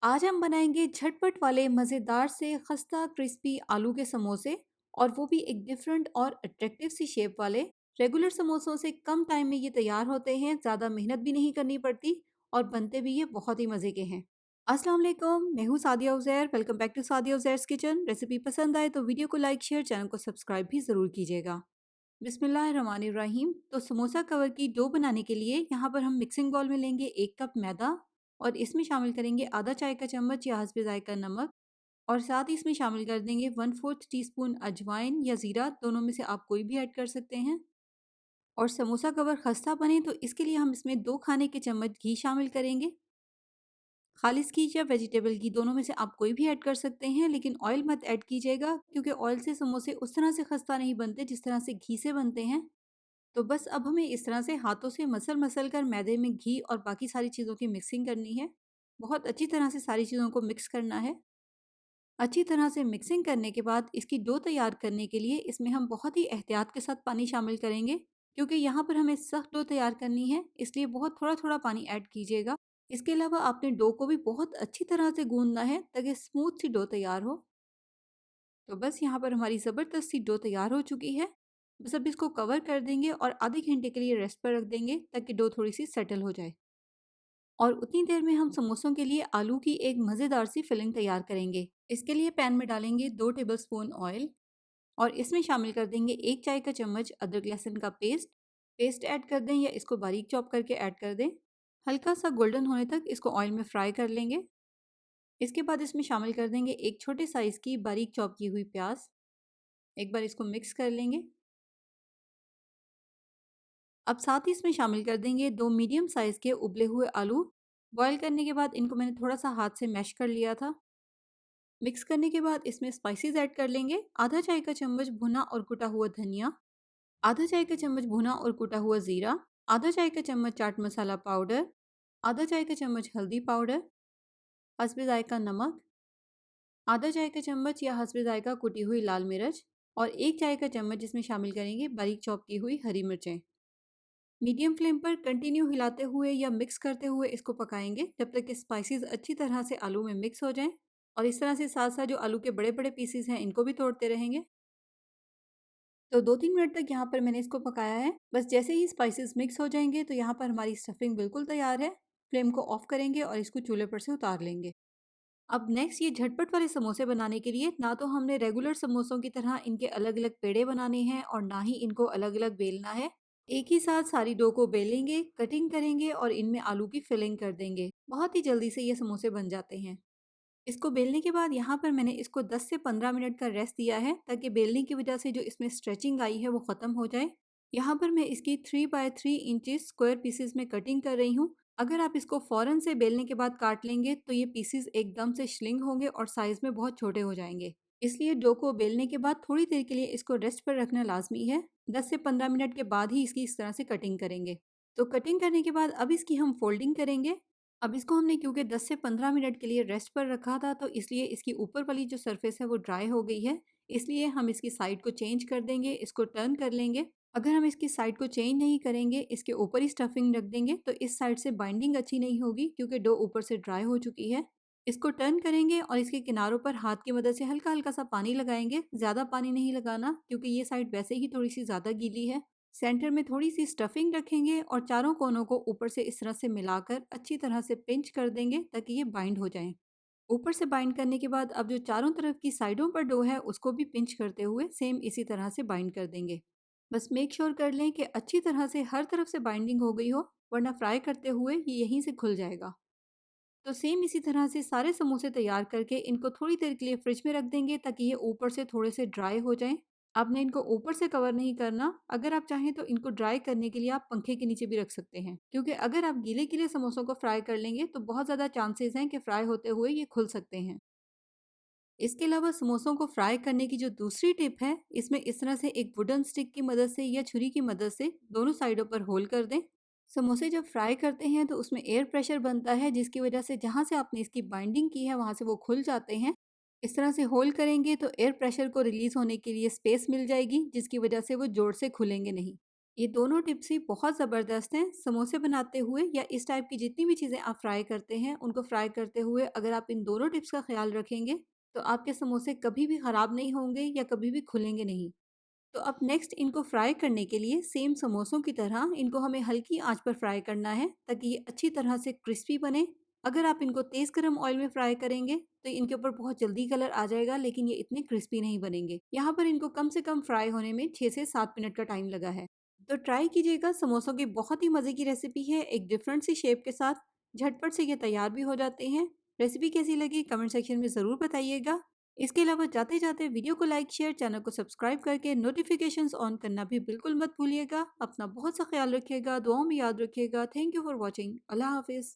आज हम बनाएंगे झटपट वाले मज़ेदार से खस्ता क्रिस्पी आलू के समोसे। और वो भी एक डिफरेंट और अट्रैक्टिव सी शेप वाले। रेगुलर समोसों से कम टाइम में ये तैयार होते हैं, ज़्यादा मेहनत भी नहीं करनी पड़ती और बनते भी ये बहुत ही मज़े के हैं। अस्सलाम वालेकुम, मैं हूँ Sadia Uzair. Welcome back to Sadia Uzair's kitchen. Recipe पसंद आए तो वीडियो को लाइक शेयर, चैनल को सब्सक्राइब भी ज़रूर कीजिएगा। बिस्मिल्लाहिर्रहमानिर्रहीम। तो समोसा कवर की डो बनाने के लिए यहाँ पर हम मिक्सिंग बाउल में लेंगे 1 कप मैदा और इसमें शामिल करेंगे आधा चाय का चम्मच या हस्बे जायका नमक। और साथ ही इसमें शामिल कर देंगे 1/4 टीस्पून अजवाइन या ज़ीरा, दोनों में से आप कोई भी ऐड कर सकते हैं। और समोसा कवर खस्ता बने तो इसके लिए हम इसमें 2 खाने के चम्मच घी शामिल करेंगे। खालिस घी या वेजिटेबल घी, दोनों में से आप कोई भी ऐड कर सकते हैं, लेकिन ऑयल मत ऐड कीजिएगा क्योंकि ऑयल से समोसे उस तरह से खस्ता नहीं बनते जिस तरह से घी से बनते हैं। तो बस अब हमें इस तरह से हाथों से मसल-मसल कर मैदे में घी और बाकी सारी चीज़ों की मिक्सिंग करनी है। बहुत अच्छी तरह से सारी चीज़ों को मिक्स करना है। अच्छी तरह से मिक्सिंग करने के बाद इसकी डो तैयार करने के लिए इसमें हम बहुत ही एहतियात के साथ पानी शामिल करेंगे, क्योंकि यहाँ पर हमें सख्त डो तैयार करनी है, इसलिए बहुत थोड़ा-थोड़ा पानी ऐड कीजिएगा। इसके अलावा आपने डो को भी बहुत अच्छी तरह से गूँथना है ताकि स्मूथ सी डो तैयार हो। तो बस यहाँ पर हमारी ज़बरदस्त सी डो तैयार हो चुकी है। बस अब इसको कवर कर देंगे और आधे घंटे के लिए रेस्ट पर रख देंगे ताकि डो थोड़ी सी सेटल हो जाए। और उतनी देर में हम समोसों के लिए आलू की एक मज़ेदार सी फिलिंग तैयार करेंगे। इसके लिए पैन में डालेंगे 2 टेबलस्पून ऑयल और इसमें शामिल कर देंगे 1 चाय का चम्मच अदरक लहसुन का पेस्ट ऐड कर दें या इसको बारीक चॉप करके ऐड कर दें। हल्का सा गोल्डन होने तक इसको ऑयल में फ्राई कर लेंगे। इसके बाद इसमें शामिल कर देंगे एक छोटे साइज़ की बारीक चॉप की हुई प्याज। एक बार इसको मिक्स कर लेंगे। अब साथ ही इसमें शामिल कर देंगे 2 मीडियम साइज़ के उबले हुए आलू। बॉयल करने के बाद इनको मैंने थोड़ा-सा हाथ से मैश कर लिया था। मिक्स करने के बाद इसमें स्पाइसेस ऐड कर लेंगे। आधा चाय का चम्मच भुना और कुटा हुआ धनिया, आधा चाय का चम्मच भुना और कुटा हुआ ज़ीरा, आधा चाय का चम्मच चाट मसाला पाउडर, आधा चाय का चम्मच हल्दी पाउडर, हस्बे ज़ायका नमक, आधा चाय का चम्मच या हस्बे ज़ायका कुटी हुई लाल मिर्च और 1 चाय का चम्मच जिसमें शामिल करेंगे बारीक चॉप की हुई हरी मिर्चें। मीडियम फ्लेम पर कंटिन्यू हिलाते हुए या मिक्स करते हुए इसको पकाएंगे जब तक कि स्पाइसेस अच्छी तरह से आलू में मिक्स हो जाएं। और इस तरह से साथ साथ जो आलू के बड़े बड़े पीसीज हैं इनको भी तोड़ते रहेंगे। तो 2-3 मिनट तक यहाँ पर मैंने इसको पकाया है। बस जैसे ही स्पाइसेस मिक्स हो जाएंगे तो यहाँ पर हमारी स्टफिंग बिल्कुल तैयार है। फ्लेम को ऑफ करेंगे और इसको चूल्हे पर से उतार लेंगे। अब नेक्स्ट ये झटपट वाले समोसे बनाने के लिए ना तो हमने रेगुलर समोसों की तरह इनके अलग अलग पेड़े बनाने हैं और ना ही इनको अलग अलग बेलना है। एक ही साथ सारी डो को बेलेंगे, कटिंग करेंगे और इनमें आलू की फिलिंग कर देंगे। बहुत ही जल्दी से ये समोसे बन जाते हैं। इसको बेलने के बाद यहाँ पर मैंने इसको 10 से 15 मिनट का रेस्ट दिया है ताकि बेलने की वजह से जो इसमें स्ट्रेचिंग आई है वो ख़त्म हो जाए। यहाँ पर मैं इसकी 3 बाय 3 इंचेस स्क्वायर पीसेस में कटिंग कर रही हूँ। अगर आप इसको फ़ौरन से बेलने के बाद काट लेंगे तो ये पीसेस एकदम से श्रिंक होंगे और साइज़ में बहुत छोटे हो जाएंगे। इसलिए डो को बेलने के बाद थोड़ी देर के लिए इसको रेस्ट पर रखना लाजमी है। 10 से 15 मिनट के बाद ही इसकी इस तरह से कटिंग करेंगे। तो कटिंग करने के बाद अब इसकी हम फोल्डिंग करेंगे। अब इसको हमने क्योंकि 10 से 15 मिनट के लिए रेस्ट पर रखा था तो इसलिए इसकी ऊपर वाली जो सरफेस है वो ड्राई हो गई है। इसलिए हम इसकी साइड को चेंज कर देंगे, इसको टर्न कर लेंगे। अगर हम इसकी साइड को चेंज नहीं करेंगे, इसके ऊपर ही स्टफिंग रख देंगे तो इस साइड से बाइंडिंग अच्छी नहीं होगी क्योंकि डो ऊपर से ड्राई हो चुकी है। इसको टर्न करेंगे और इसके किनारों पर हाथ की मदद से हल्का हल्का सा पानी लगाएंगे। ज़्यादा पानी नहीं लगाना क्योंकि ये साइड वैसे ही थोड़ी सी ज़्यादा गीली है। सेंटर में थोड़ी सी स्टफिंग रखेंगे और चारों कोनों को ऊपर से इस तरह से मिलाकर अच्छी तरह से पिंच कर देंगे ताकि ये बाइंड हो जाएं। ऊपर से बाइंड करने के बाद अब जो चारों तरफ की साइडों पर डो है उसको भी पिंच करते हुए सेम इसी तरह से बाइंड कर देंगे। बस मेक श्योर कर लें कि अच्छी तरह से हर तरफ से बाइंडिंग हो गई हो, वरना फ्राई करते हुए ये यहीं से खुल जाएगा। तो सेम इसी तरह से सारे समोसे तैयार करके इनको थोड़ी देर के लिए फ्रिज में रख देंगे ताकि ये ऊपर से थोड़े से ड्राई हो जाएं। आपने इनको ऊपर से कवर नहीं करना। अगर आप चाहें तो इनको ड्राई करने के लिए आप पंखे के नीचे भी रख सकते हैं, क्योंकि अगर आप गीले गीले समोसों को फ्राई कर लेंगे तो बहुत ज़्यादा चांसेस हैं कि फ्राई होते हुए ये खुल सकते हैं। इसके अलावा समोसों को फ्राई करने की जो दूसरी टिप है, इसमें इस तरह से एक वुडन स्टिक की मदद से या छुरी की मदद से दोनों साइडों पर होल कर दें। समोसे जब फ्राई करते हैं तो उसमें एयर प्रेशर बनता है जिसकी वजह से जहाँ से आपने इसकी बाइंडिंग की है वहाँ से वो खुल जाते हैं। इस तरह से होल करेंगे तो एयर प्रेशर को रिलीज़ होने के लिए स्पेस मिल जाएगी जिसकी वजह से वो जोर से खुलेंगे नहीं। ये दोनों टिप्स ही बहुत ज़बरदस्त हैं। समोसे बनाते हुए या इस टाइप की जितनी भी चीज़ें आप फ्राई करते हैं, उनको फ्राई करते हुए अगर आप इन दोनों टिप्स का ख़्याल रखेंगे, तो आपके समोसे कभी भी ख़राब नहीं होंगे या कभी भी खुलेंगे नहीं। तो अब नेक्स्ट इनको फ्राई करने के लिए सेम समोसों की तरह इनको हमें हल्की आंच पर फ्राई करना है ताकि ये अच्छी तरह से क्रिस्पी बने। अगर आप इनको तेज़ गरम ऑयल में फ्राई करेंगे तो इनके ऊपर बहुत जल्दी कलर आ जाएगा, लेकिन ये इतने क्रिस्पी नहीं बनेंगे। यहाँ पर इनको कम से कम फ्राई होने में 6 से 7 मिनट का टाइम लगा है। तो ट्राई कीजिएगा, समोसों की बहुत ही मज़े की रेसिपी है, एक डिफरेंट सी शेप के साथ। झटपट से ये तैयार भी हो जाते हैं। रेसिपी कैसी लगी कमेंट सेक्शन में ज़रूर बताइएगा। इसके अलावा जाते-जाते वीडियो को लाइक, शेयर, चैनल को सब्सक्राइब करके नोटिफिकेशंस ऑन करना भी बिल्कुल मत भूलिएगा। अपना बहुत सा ख्याल रखिएगा, दुआओं में याद रखिएगा। Thank you for watching. अल्लाह हाफ़िज़।